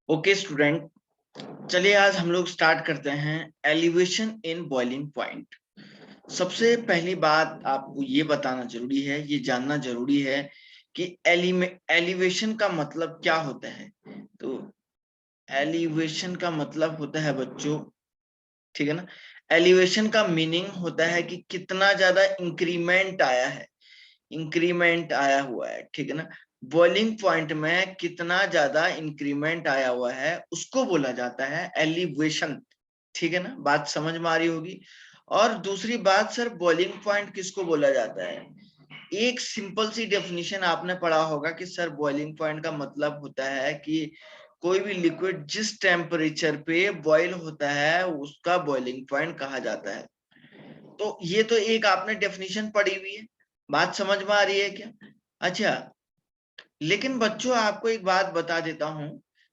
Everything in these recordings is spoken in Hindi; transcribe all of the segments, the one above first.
ओके स्टूडेंट, चलिए आज हम लोग स्टार्ट करते हैं एलिवेशन इन बॉइलिंग पॉइंट। सबसे पहली बात आपको ये बताना जरूरी है, ये जानना जरूरी है कि एलिवेशन का मतलब क्या होता है। तो एलिवेशन का मतलब होता है बच्चों, ठीक है ना, एलिवेशन का मीनिंग होता है कि कितना ज्यादा इंक्रीमेंट आया है, इंक्रीमेंट आया हुआ है, ठीक है ना। बॉइलिंग पॉइंट में कितना ज्यादा इंक्रीमेंट आया हुआ है उसको बोला जाता है एलिवेशन, ठीक है ना। बात समझ में आ रही होगी। और दूसरी बात सर, बॉइलिंग पॉइंट किसको बोला जाता है। एक सिंपल सी डेफिनेशन आपने पढ़ा होगा कि सर बॉइलिंग पॉइंट का मतलब होता है कि कोई भी लिक्विड जिस टेम्परेचर पे बॉइल होता है उसका बॉइलिंग पॉइंट कहा जाता है। तो ये तो एक आपने डेफिनेशन पढ़ी हुई है, बात समझ में आ रही है क्या। अच्छा, लेकिन बच्चों आपको एक बात बता देता हूं।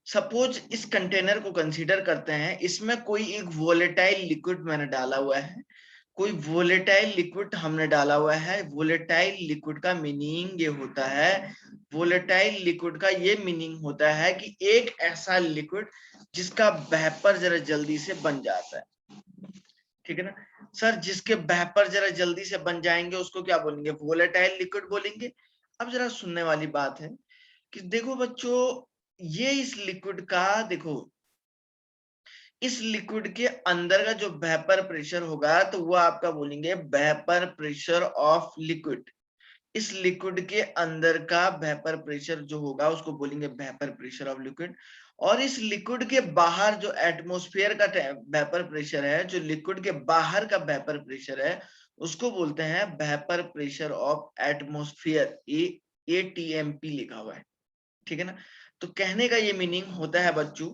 सपोज इस कंटेनर को कंसीडर करते हैं, इसमें कोई एक वोलेटाइल लिक्विड मैंने डाला हुआ है, कोई वोलेटाइल लिक्विड हमने डाला हुआ है। वोलेटाइल लिक्विड का मीनिंग ये होता है, वोलेटाइल लिक्विड का ये मीनिंग होता है कि एक ऐसा लिक्विड जिसका वेपर जरा जल्दी से बन जाता है, ठीक है ना। सर जिसके वेपर जरा जल्दी से बन जाएंगे उसको क्या बोलेंगे, वोलेटाइल लिक्विड बोलेंगे। अब जरा सुनने वाली बात है कि देखो बच्चों, ये इस लिक्विड का देखो, इस लिक्विड के अंदर का जो वेपर प्रेशर होगा तो वो आपका बोलेंगे वेपर प्रेशर ऑफ लिक्विड। इस लिक्विड के अंदर का वेपर प्रेशर जो होगा उसको बोलेंगे वेपर प्रेशर ऑफ लिक्विड। और इस लिक्विड के बाहर जो एटमॉस्फेयर का वेपर प्रेशर है, जो लिक्विड के बाहर का वेपर प्रेशर है उसको बोलते हैं vapour pressure of atmosphere. ATMP लिखा हुआ है, ठीक है ना। तो कहने का ये मीनिंग होता है बच्चों,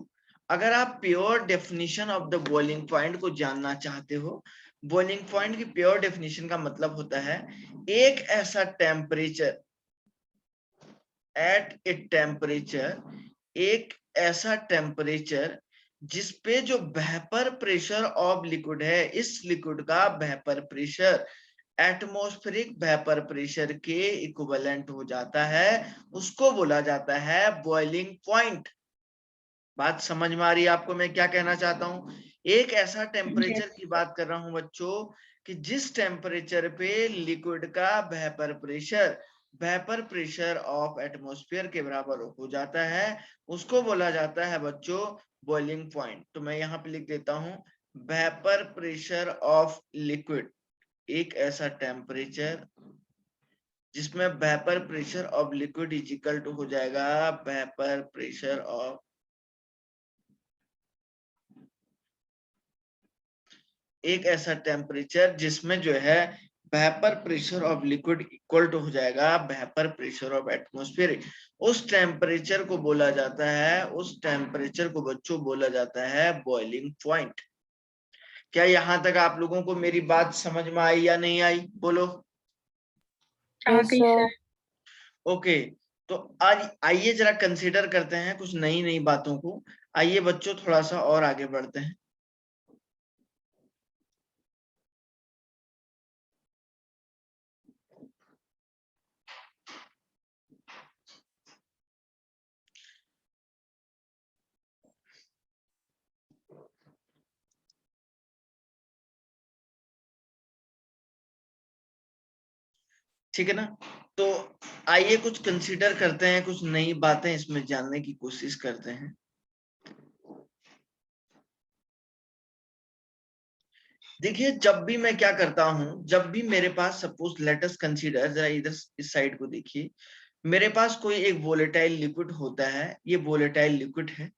अगर आप pure definition of the boiling point को जानना चाहते हो, बॉइलिंग पॉइंट की प्योर डेफिनेशन का मतलब होता है एक ऐसा टेम्परेचर, एट ए टेम्परेचर, एक ऐसा टेम्परेचर जिसपे जो वेपर प्रेशर ऑफ लिक्विड है, इस लिक्विड का vapour pressure atmospheric vapour pressure के इक्विवेलेंट हो जाता है, उसको बोला जाता है बॉइलिंग पॉइंट। बात समझ में आ रही है आपको मैं क्या कहना चाहता हूं। एक ऐसा टेम्परेचर की बात कर रहा हूं बच्चों कि जिस टेम्परेचर पे लिक्विड का वेपर प्रेशर ऑफ एटमॉस्फेयर के बराबर हो जाता है, उसको बोला जाता है बच्चों बॉइलिंग पॉइंट। तो मैं यहाँ पे लिख देता हूं वेपर प्रेशर ऑफ लिक्विड, एक ऐसा टेम्परेचर जिसमें vapour pressure of liquid is equal to हो जाएगा वेपर प्रेशर ऑफ, एक ऐसा टेम्परेचर जिसमें जो है vapour pressure of liquid equal to हो जाएगा वेपर प्रेशर ऑफ एटमॉस्फेयर। उस टेम्परेचर को बोला जाता है, उस टेम्परेचर को बच्चों बोला जाता है बॉइलिंग पॉइंट। क्या यहां तक आप लोगों को मेरी बात समझ में आई या नहीं आई, बोलो। ओके, तो आज आइए जरा कंसीडर करते हैं कुछ नई नई बातों को। आइए बच्चों थोड़ा सा और आगे बढ़ते हैं। ठीक है ना, तो आइए कुछ कंसीडर करते हैं, कुछ नई बातें इसमें जानने की कोशिश करते हैं। देखिए जब भी मैं क्या करता हूं, जब भी मेरे पास सपोज लेट अस कंसीडर, जरा इधर इस साइड को देखिए, मेरे पास कोई एक वोलेटाइल लिक्विड होता है, ये वोलेटाइल लिक्विड है,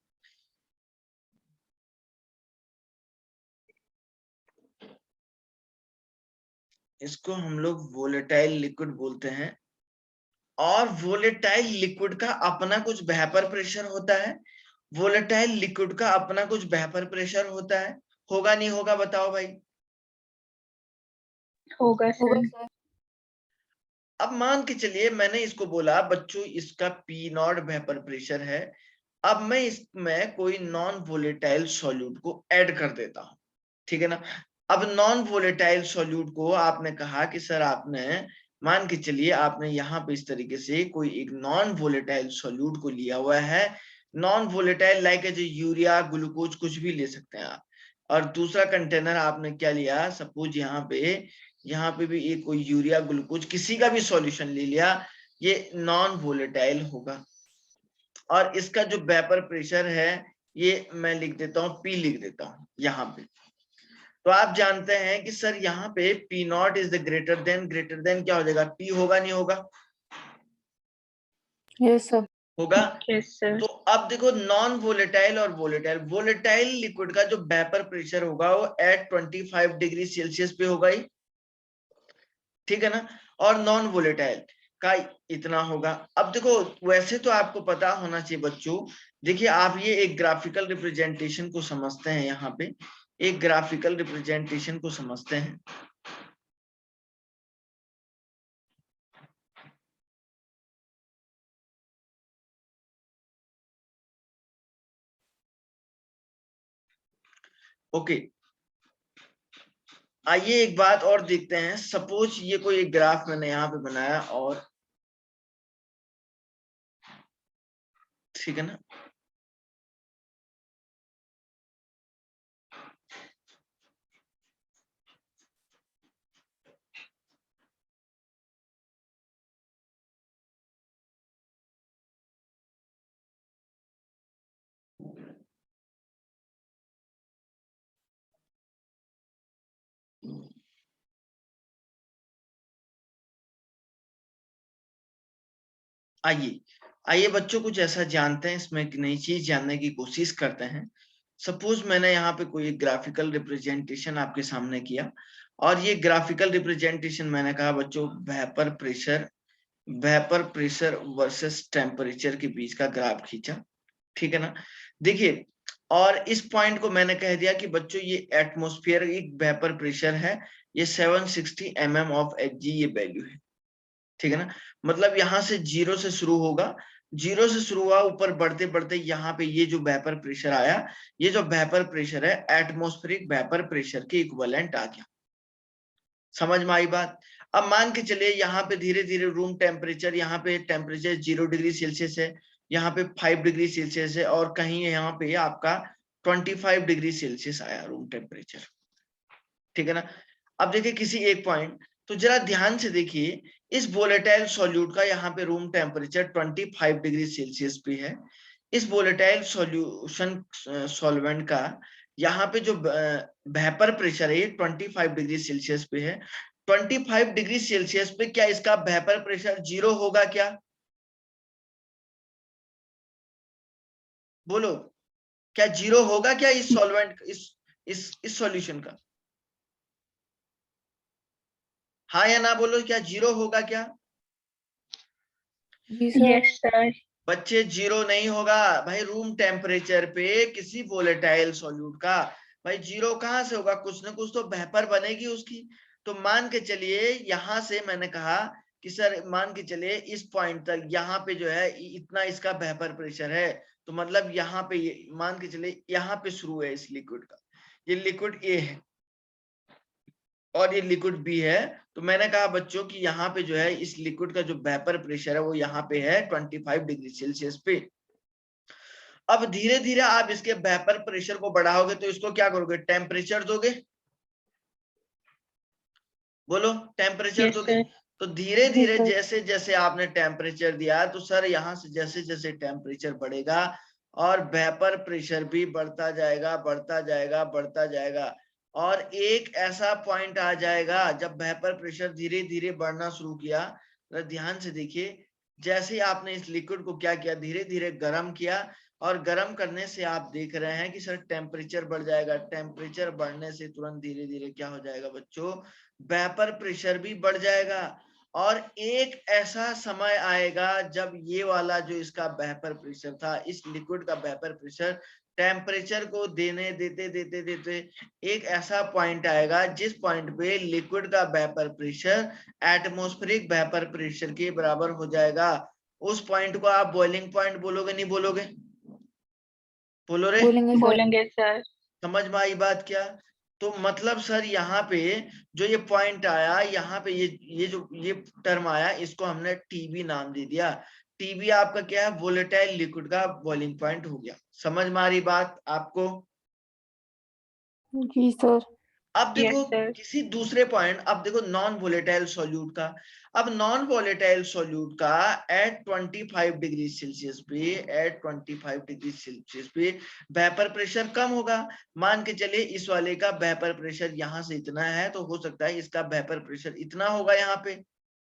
इसको हम लोग वोलेटाइल लिक्विड बोलते हैं। और वोलेटाइल लिक्विड का अपना कुछ वेपर प्रेशर होता है, वोलेटाइल लिक्विड का अपना कुछ वेपर प्रेशर होता है, होगा नहीं होगा बताओ भाई। होगा सर। अब मान के चलिए मैंने इसको बोला बच्चों इसका पी नॉट वेपर प्रेशर है, अब मैं इसमें कोई नॉन वोलेटाइल सॉल्यूट को ऐड कर देता हूं, ठीक है ना। अब नॉन वोलेटाइल सॉल्यूट को आपने कहा कि सर आपने, मान के चलिए आपने यहाँ पे इस तरीके से कोई एक नॉन वोलेटाइल सॉल्यूट को लिया हुआ है, non volatile like as urea, glucose, कुछ भी ले सकते हैं आप। और दूसरा कंटेनर आपने क्या लिया, सपोज यहाँ पे भी एक कोई यूरिया, ग्लूकोज, किसी का भी सॉल्यूशन ले लिया, ये नॉन वोलेटाइल होगा। और इसका जो वेपर प्रेशर है ये मैं लिख देता हूं, पी लिख देता हूं यहाँ पे। तो आप जानते हैं कि सर यहाँ पे P not is the greater than क्या हो जाएगा, पी होगा नहीं होगा? Yes sir. होगा। Yes sir. तो अब देखो नॉन वोलेटाइल और वोलेटाइल लिक्विड का जो वेपर प्रेशर होगा वो एट 25 डिग्री सेल्सियस पे होगा ही, ठीक है ना। और नॉन वोलेटाइल का इतना होगा। अब देखो वैसे तो आपको पता होना चाहिए बच्चों, देखिए आप ये एक ग्राफिकल रिप्रेजेंटेशन को समझते हैं, यहाँ पे एक ग्राफिकल रिप्रेजेंटेशन को समझते हैं। ओके, आइए एक बात और देखते हैं। सपोज ये कोई एक ग्राफ मैंने यहाँ पे बनाया, और ठीक है ना, आइए बच्चों कुछ ऐसा जानते हैं, इसमें एक नई चीज जानने की कोशिश करते हैं। सपोज मैंने यहाँ पे कोई ग्राफिकल रिप्रेजेंटेशन आपके सामने किया, और ये ग्राफिकल रिप्रेजेंटेशन मैंने कहा बच्चों वेपर प्रेशर वर्सेस टेम्परेचर के बीच का ग्राफ खींचा, ठीक है ना। देखिए, और इस पॉइंट को मैंने कह दिया कि बच्चों ये एटमॉस्फेरिक वेपर प्रेशर है, ये 760 mm ऑफ Hg ये वैल्यू है, ठीक है ना। मतलब यहाँ से जीरो से शुरू होगा, जीरो से शुरू हुआ, ऊपर बढ़ते बढ़ते यहाँ पे ये जो वेपर प्रेशर आया, ये जो वेपर प्रेशर है एटमॉस्फेरिक वेपर प्रेशर के इक्विवेलेंट आ गया। समझ में आई बात? अब मान के चलिए यहाँ पे धीरे धीरे रूम टेम्परेचर, यहाँ पे टेम्परेचर 0 डिग्री सेल्सियस है, यहाँ पे 5 डिग्री सेल्सियस है, और कहीं यहाँ पे आपका 25 डिग्री सेल्सियस आया रूम टेम्परेचर, ठीक है ना। अब देखिए किसी एक पॉइंट, तो जरा ध्यान से देखिए, इस वोलेटाइल सॉल्यूट का यहाँ पे रूम टेम्परेचर 25 डिग्री सेल्सियस पे है। इस वोलेटाइल सॉल्यूशन सॉल्वेंट का यहाँ पे जो वेपर प्रेशर है ये 25 डिग्री सेल्सियस पे है। 25 डिग्री सेल्सियस पे क्या इसका वेपर प्रेशर जीरो होगा क्या? बोलो, क्या जीरो होगा क्या इस सॉल्वेंट, इस सॉल्यूशन का? हाँ या ना बोलो, क्या जीरो होगा क्या? Yes sir. बच्चे जीरो नहीं होगा भाई, रूम टेम्परेचर पे किसी वोलेटाइल सॉल्यूट का भाई जीरो कहां से होगा, कुछ ना कुछ तो वेपर बनेगी उसकी। तो मान के चलिए यहां से मैंने कहा कि सर मान के चलिए इस पॉइंट तक यहाँ पे जो है इतना इसका वेपर प्रेशर है, तो मतलब यहाँ पे मान के चलिए यहाँ पे शुरू है इस लिक्विड का, ये लिक्विड ए है और ये लिक्विड बी है। तो मैंने कहा बच्चों कि यहाँ पे जो है इस लिक्विड का जो वेपर प्रेशर है वो यहाँ पे है 25 डिग्री सेल्सियस पे। अब धीरे धीरे आप इसके वेपर प्रेशर को बढ़ाओगे तो इसको क्या करोगे, टेम्परेचर दोगे। बोलो, टेम्परेचर दोगे। तो धीरे धीरे जैसे जैसे आपने टेम्परेचर दिया, तो सर यहाँ से जैसे जैसे टेम्परेचर बढ़ेगा और वेपर प्रेशर भी बढ़ता जाएगा बढ़ता जाएगा बढ़ता जाएगा, और एक ऐसा पॉइंट आ जाएगा जब वेपर प्रेशर धीरे धीरे बढ़ना शुरू किया। तो ध्यान से देखिए, जैसे ही आपने इस लिक्विड को क्या किया, धीरे धीरे गर्म किया, और गर्म करने से आप देख रहे हैं कि सर टेम्परेचर बढ़ जाएगा। टेम्परेचर बढ़ने से तुरंत धीरे धीरे क्या हो जाएगा बच्चों, वेपर प्रेशर भी बढ़ जाएगा। और एक ऐसा समय आएगा जब ये वाला जो इसका वेपर प्रेशर था, इस लिक्विड का वेपर प्रेशर टेम्परेचर को देने देते देते देते एक ऐसा पॉइंट आएगा जिस पॉइंट पे लिक्विड का vapour pressure atmospheric vapour pressure के बराबर हो जाएगा। उस पॉइंट को आप बॉइलिंग पॉइंट बोलोगे नहीं बोलोगे? बोलो रे। बोलेंगे सर। समझ में आई बात क्या? तो मतलब सर यहाँ पे जो ये पॉइंट आया, यहाँ पे ये जो ये टर्म आया, इसको हमने टीबी नाम दे दिया। टीबी आपका क्या है, वोलेटाइल लिक्विड का बॉइलिंग पॉइंट हो गया। समझ में आ रही बात आपको? जी सर। अब देखो Yes, sir. किसी दूसरे पॉइंट, अब देखो नॉन वोलेटाइल सॉल्यूट का। अब नॉन वोलेटाइल सॉल्यूट का एट 25 डिग्री सेल्सियस पे, एट 25 डिग्री सेल्सियस पे वेपर प्रेशर कम होगा। मान के चलिए इस वाले का वेपर प्रेशर यहां से इतना है, तो हो सकता है इसका वेपर प्रेशर इतना होगा, यहाँ पे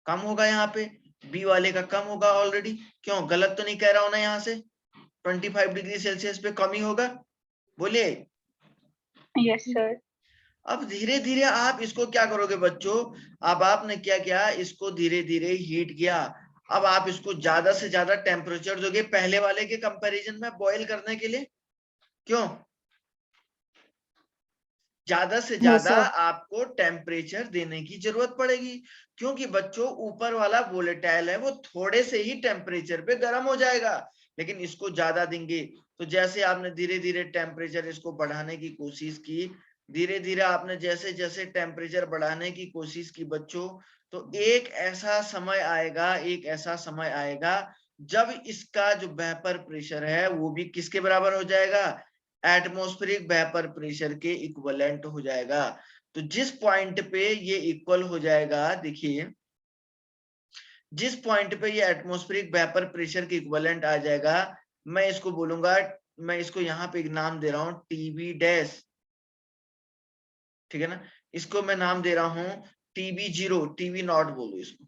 कम होगा, यहाँ पे बी वाले का कम होगा ऑलरेडी। क्यों, गलत तो नहीं कह रहा हूं ना? यहाँ से 25 डिग्री सेल्सियस पे कम ही होगा, बोलिए। Yes, sir. अब धीरे धीरे आप इसको क्या करोगे बच्चों, अब आपने क्या किया, इसको धीरे धीरे हीट किया। अब आप इसको ज्यादा से ज्यादा टेम्परेचर दोगे पहले वाले के कंपैरिजन में बॉईल करने के लिए। क्यों, ज्यादा से ज्यादा आपको टेम्परेचर देने की जरूरत पड़ेगी, क्योंकि बच्चों ऊपर वाला वोलेटाइल है, वो थोड़े से ही टेम्परेचर पे गर्म हो जाएगा, लेकिन इसको ज्यादा देंगे तो जैसे आपने धीरे धीरे टेम्परेचर इसको बढ़ाने की कोशिश की, धीरे धीरे आपने जैसे जैसे टेम्परेचर बढ़ाने की कोशिश की बच्चों, तो एक ऐसा समय आएगा, एक ऐसा समय आएगा जब इसका जो वेपर प्रेशर है वो भी किसके बराबर हो जाएगा, एटमॉस्फेरिक वेपर प्रेशर के इक्विवेलेंट हो जाएगा। तो जिस पॉइंट पे ये इक्वल हो जाएगा, देखिए जिस पॉइंट पे ये एटमॉस्फेरिक वेपर प्रेशर के इक्विवेलेंट आ जाएगा, मैं इसको बोलूंगा, मैं इसको यहाँ पे एक नाम दे रहा हूं टीबी डैश, ठीक है ना, इसको मैं नाम दे रहा हूं टीबी जीरो, टीबी नॉट बोलो इसको।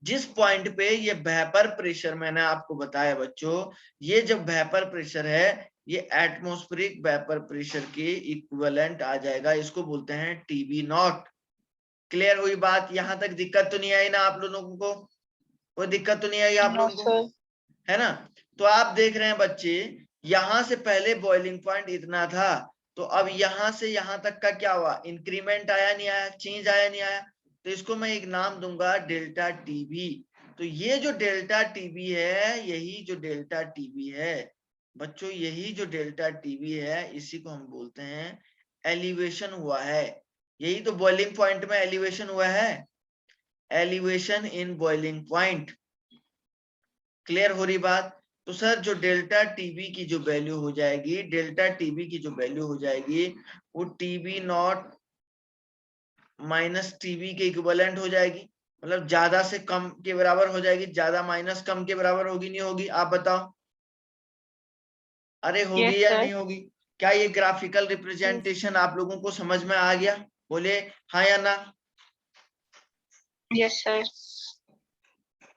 जिस पॉइंट पे ये वेपर प्रेशर मैंने आपको बताया बच्चों, ये जब वेपर प्रेशर है ये एटमॉस्फेरिक वेपर प्रेशर के इक्विवेलेंट आ जाएगा, इसको बोलते हैं टीबी नॉट। क्लियर हुई बात? यहां तक दिक्कत तो नहीं आई ना आप लोगों को? कोई दिक्कत तो नहीं आई आप No, लोगों को, sir. है ना? तो आप देख रहे हैं बच्चे, यहां से पहले बॉइलिंग पॉइंट इतना था, तो अब यहां से यहां तक का क्या हुआ, इंक्रीमेंट आया नहीं आया, चेंज आया नहीं आया? तो इसको मैं एक नाम दूंगा डेल्टा टीबी। तो ये जो डेल्टा टीबी है, यही जो डेल्टा टीबी है बच्चों, यही जो डेल्टा टीबी है, इसी को हम बोलते हैं एलिवेशन हुआ है। यही तो बॉइलिंग पॉइंट में एलिवेशन हुआ है, elevation in boiling point. Clear हो रही बात? तो सर जो डेल्टा टीबी की जो वैल्यू हो जाएगी, डेल्टा टीबी की जो वैल्यू हो जाएगी, वो टीबी नॉट माइनस टीबी के इक्विवेलेंट हो जाएगी, मतलब ज्यादा से कम के बराबर हो जाएगी। ज्यादा माइनस कम के बराबर होगी नहीं होगी, आप बताओ? अरे Yes, होगी या sir. नहीं होगी? क्या ये ग्राफिकल रिप्रेजेंटेशन आप लोगों को समझ में आ गया? बोले हाँ या ना? Yes, sir.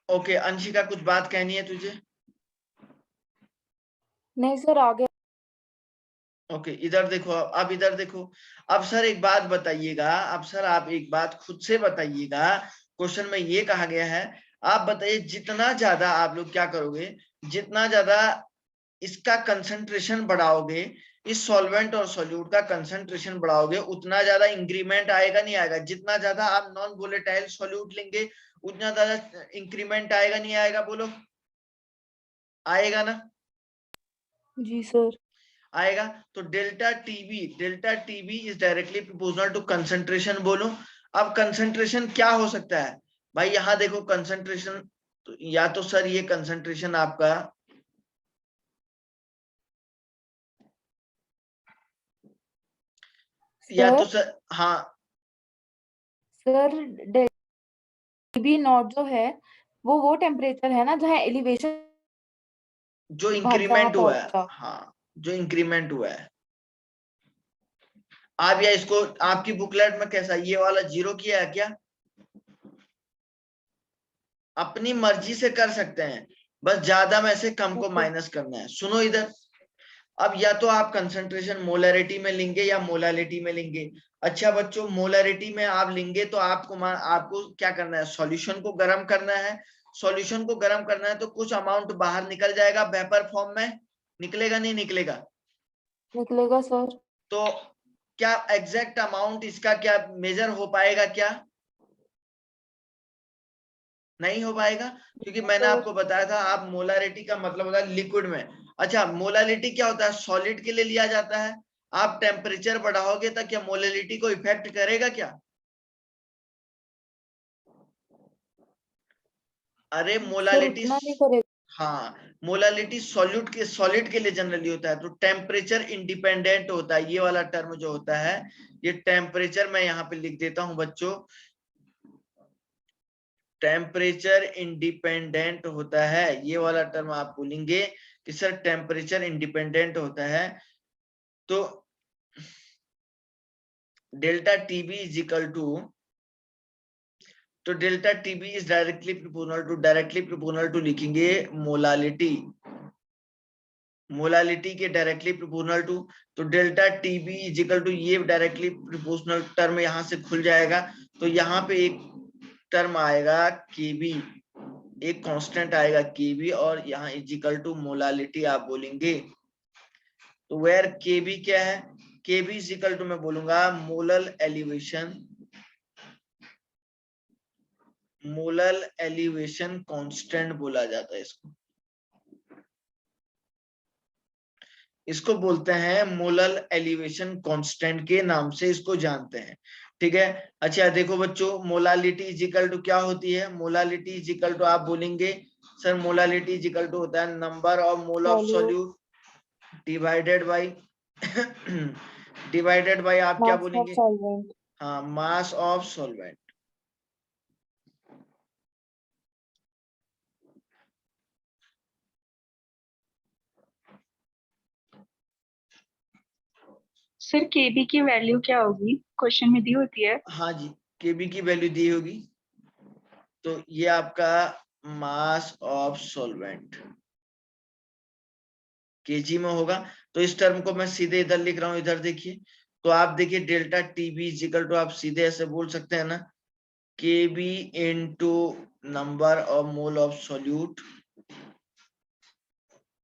ओके, अंशिका कुछ बात कहनी है तुझे? नहीं सर, आगे। ओके, इधर देखो, अब इधर देखो। अब सर एक बात बताइएगा, अब सर आप एक बात खुद से बताइएगा, क्वेश्चन में ये कहा गया है, आप बताइए जितना ज्यादा आप लोग क्या करोगे, जितना ज्यादा इसका कंसंट्रेशन बढ़ाओगे, इस सॉल्वेंट और सॉल्यूट का कंसंट्रेशन बढ़ाओगे, उतना ज्यादा इंक्रीमेंट आएगा नहीं आएगा? जितना ज्यादा आप नॉन वोलेटाइल सॉल्यूट लेंगे, उतना ज्यादा इंक्रीमेंट आएगा नहीं आएगा? बोलो, आएगा ना? जी सर। आएगा। तो delta TB is directly proportional to concentration. बोलो, अब कंसंट्रेशन क्या हो सकता है भाई? यहां देखो कंसंट्रेशन, तो या तो सर ये कंसंट्रेशन आपका, या तो सर, हाँ सर टीबी नॉट जो है वो टेम्परेचर है ना जहाँ एलिवेशन जो जहाँ इंक्रीमेंट हुआ है, पहुंचा। हाँ जो इंक्रीमेंट हुआ है। आप या इसको, आपकी बुकलेट में कैसा ये वाला जीरो किया है क्या? अपनी मर्जी से कर सकते हैं, बस ज्यादा में से कम को माइनस करना है। सुनो इधर, अब या तो आप कंसंट्रेशन मोलरिटी में लेंगे या मोलालिटी में लेंगे। अच्छा बच्चों, मोलरिटी में आप लेंगे तो आपको क्या करना है, सॉल्यूशन को गर्म करना है। सॉल्यूशन को गर्म करना है तो कुछ अमाउंट बाहर निकल जाएगा वेपर फॉर्म में, निकलेगा नहीं निकलेगा? निकलेगा सर। तो क्या एग्जैक्ट अमाउंट इसका क्या मेजर हो पाएगा क्या? नहीं हो पाएगा, क्योंकि मैंने सर आपको बताया था, आप मोलारिटी का मतलब होता है लिक्विड में। अच्छा, मोलालिटी क्या होता है? सॉलिड के लिए लिया जाता है। आप टेम्परेचर बढ़ाओगे तो क्या मोलालिटी को इफेक्ट करेगा क्या? अरे सर मोलालिटी, उतना नहीं करेगा। हाँ मोलालिटी सॉलिड के लिए जनरली होता है, तो टेम्परेचर इंडिपेंडेंट होता है। ये वाला टर्म जो होता है, ये टेम्परेचर, मैं यहाँ पे लिख देता हूं बच्चों, टेम्परेचर इंडिपेंडेंट होता है। ये वाला टर्म आप बोलेंगे कि सर टेम्परेचर इंडिपेंडेंट होता है। तो delta TB is equal to, तो delta TB is directly proportional to लिखेंगे मोलालिटी, मोलालिटी के डायरेक्टली प्रोपोर्शनल टू, तो delta TB is equal to, ये डायरेक्टली प्रोपोर्शनल टर्म यहां से खुल जाएगा। तो यहाँ पे एक टर्म आएगा केबी, एक कांस्टेंट आएगा केबी, और यहाँ इज इक्वल टू मोलालिटी आप बोलेंगे। तो वेयर केबी क्या है, केबी इज इक्वल टू मैं बोलूंगा molal elevation, molal elevation constant बोला जाता है इसको, इसको बोलते हैं मोलल एलिवेशन कांस्टेंट के नाम से इसको जानते हैं। ठीक है, अच्छा देखो बच्चों, मोलालिटी इज इक्वल टू क्या होती है, मोलालिटी इज इक्वल टू आप बोलेंगे sir molality is equal to होता है number of mole of solute divided by divided by आप क्या मास ऑफ बोलेंगे, सॉल्वेंट। हाँ mass of solvent. Sir Kb की वैल्यू क्या होगी, क्वेश्चन में दी होती है? हाँ जी, केबी की वैल्यू दी होगी, तो ये आपका मास ऑफ सॉल्वेंट केजी में होगा। तो इस टर्म को मैं सीधे इधर लिख रहा हूं, इधर देखिए, तो आप देखिए डेल्टा टीबी इक्वल टू, आप सीधे ऐसे बोल सकते हैं ना, KB into number of mole of solute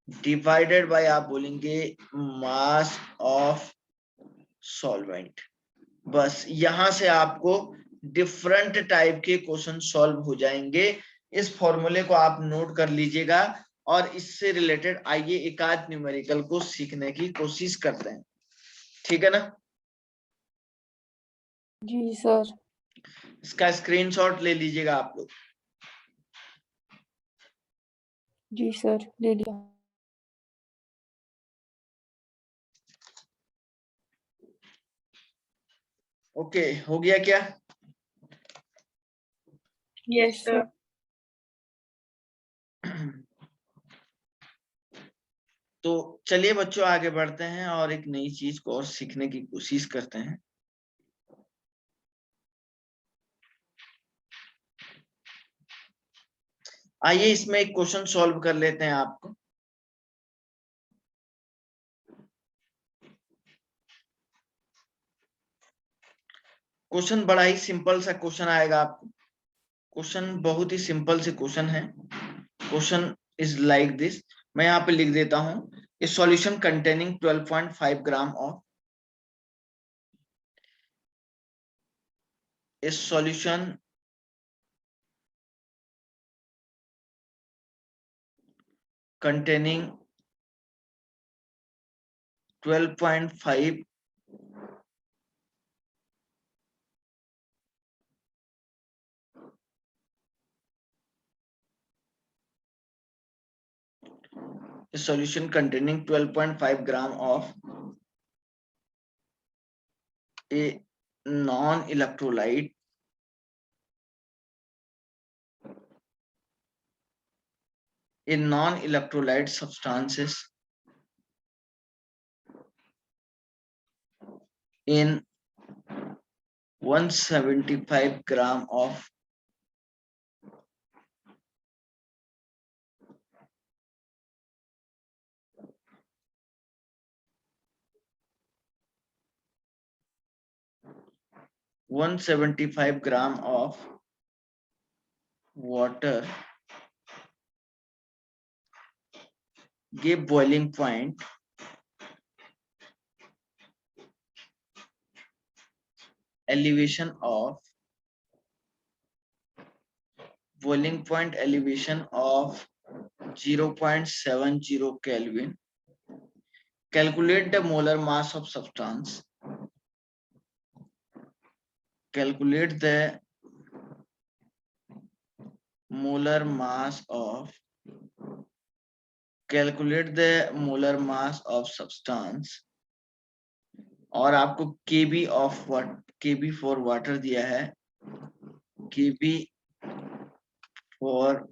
divided by आप बोलेंगे मास ऑफ सॉल्वेंट। बस यहां से आपको डिफरेंट टाइप के क्वेश्चन सॉल्व हो जाएंगे। इस फॉर्मूले को आप नोट कर लीजिएगा, और इससे रिलेटेड आइए एक आध न्यूमेरिकल को सीखने की कोशिश करते हैं। ठीक है ना, जी सर। इसका स्क्रीनशॉट ले लीजिएगा आप लोग। जी सर ले लिया। ओके, हो गया क्या? Yes sir. तो चलिए बच्चों आगे बढ़ते हैं और एक नई चीज को और सीखने की कोशिश करते हैं। आइए इसमें एक क्वेश्चन सॉल्व कर लेते हैं आपको। क्वेश्चन बड़ा ही सिंपल सा क्वेश्चन आएगा आपको, क्वेश्चन बहुत ही सिंपल से क्वेश्चन है। क्वेश्चन इज लाइक दिस, मैं यहाँ पे लिख देता हूं, ए solution containing 12.5 gram of, A solution containing 12.5 a solution containing 12.5 gram of a non-electrolyte substances in 175 gram of 175 gram of water give boiling point elevation of 0.70 Kelvin. Calculate the molar mass of substance. Calculate the molar mass of, calculate the molar mass of substance, और आपको kb of what, kb for water दिया है, kb for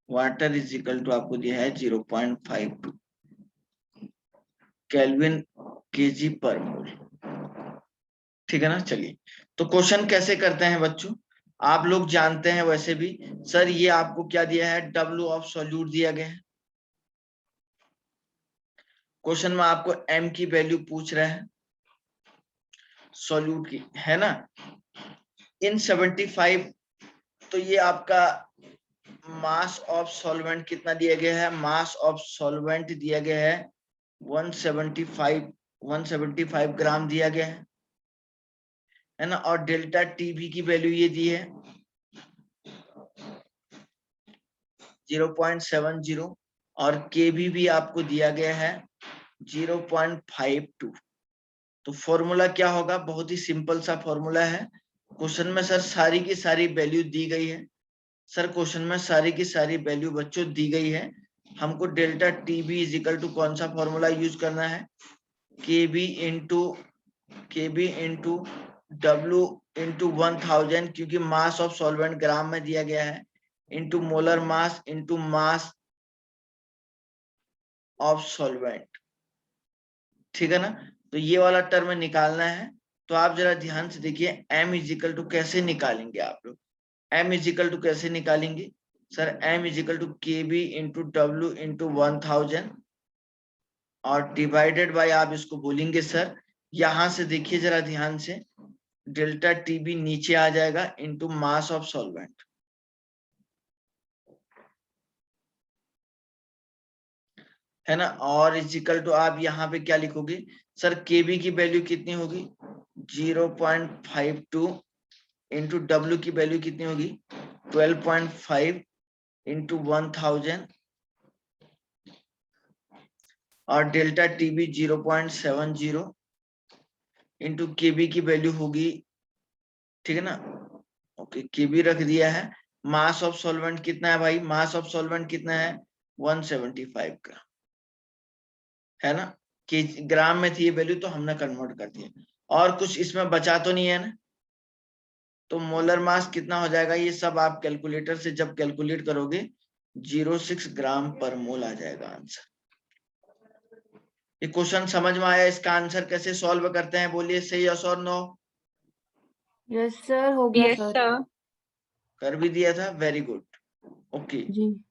water is equal to आपको दिया है 0.52 केल्विन केजी पर मोल। ठीक है ना। चलिए, तो क्वेश्चन कैसे करते हैं बच्चों, आप लोग जानते हैं वैसे भी। सर ये आपको क्या दिया है, W ऑफ सॉल्यूट दिया गया है। क्वेश्चन में आपको M की वैल्यू पूछ रहा है सॉल्यूट की, है ना। इन 75, तो ये आपका मास ऑफ सॉल्वेंट कितना दिया गया है, मास ऑफ सॉल्वेंट दिया गया है 175 ग्राम दिया गया है ना। और डेल्टा टीबी की वैल्यू ये दी है 0.70, और केबी भी आपको दिया गया है 0.52। तो फॉर्मूला क्या होगा, बहुत ही सिंपल सा फॉर्मूला है। क्वेश्चन में सर सारी की सारी वैल्यू दी गई है, सर क्वेश्चन में सारी की सारी वैल्यू बच्चों दी गई है। हमको delta TB is equal to कौन सा फॉर्मूला यूज करना है, केबी इंटू डब्ल्यू इंटू 1000, क्योंकि मास ऑफ सॉल्वेंट ग्राम में दिया गया है, into molar mass into mass of solvent. ठीक है ना। तो ये वाला टर्म निकालना है। तो आप जरा ध्यान से देखिए, m इज इक्वल टू कैसे निकालेंगे आप लोग, m इज इक्वल टू कैसे निकालेंगे sir, m is equal to K B into W into 1000 और डिवाइडेड बाय, आप इसको बोलेंगे सर, यहां से देखिए जरा ध्यान से, डेल्टा टीबी नीचे आ जाएगा इंटू मास ऑफ सॉल्वेंट, है ना। और इज इक्वल टू आप यहाँ पे क्या लिखोगे सर, केबी की वैल्यू कितनी होगी 0.52 इंटू डब्ल्यू की वैल्यू कितनी होगी 12.5 इंटू 1000 और डेल्टा टीबी 0.70 इंटू केबी की वैल्यू होगी, ठीक है ना। ओके, केबी रख दिया है। मास ऑफ सॉल्वेंट कितना है भाई, मास ऑफ सॉल्वेंट कितना है 175 ग्राम, है ना। कि ग्राम में थी ये वैल्यू तो हमने कन्वर्ट कर दिया, और कुछ इसमें बचा तो नहीं है ना। तो मोलर मास कितना हो जाएगा, ये सब आप कैलकुलेटर से जब कैलकुलेट करोगे 06 ग्राम पर मोल आ जाएगा आंसर। ये क्वेश्चन समझ में आया, इसका आंसर कैसे सॉल्व करते हैं, बोलिए सही यस और नो। यस सर, हो गया यस सर। सर। कर भी दिया था, वेरी गुड। ओके, जी।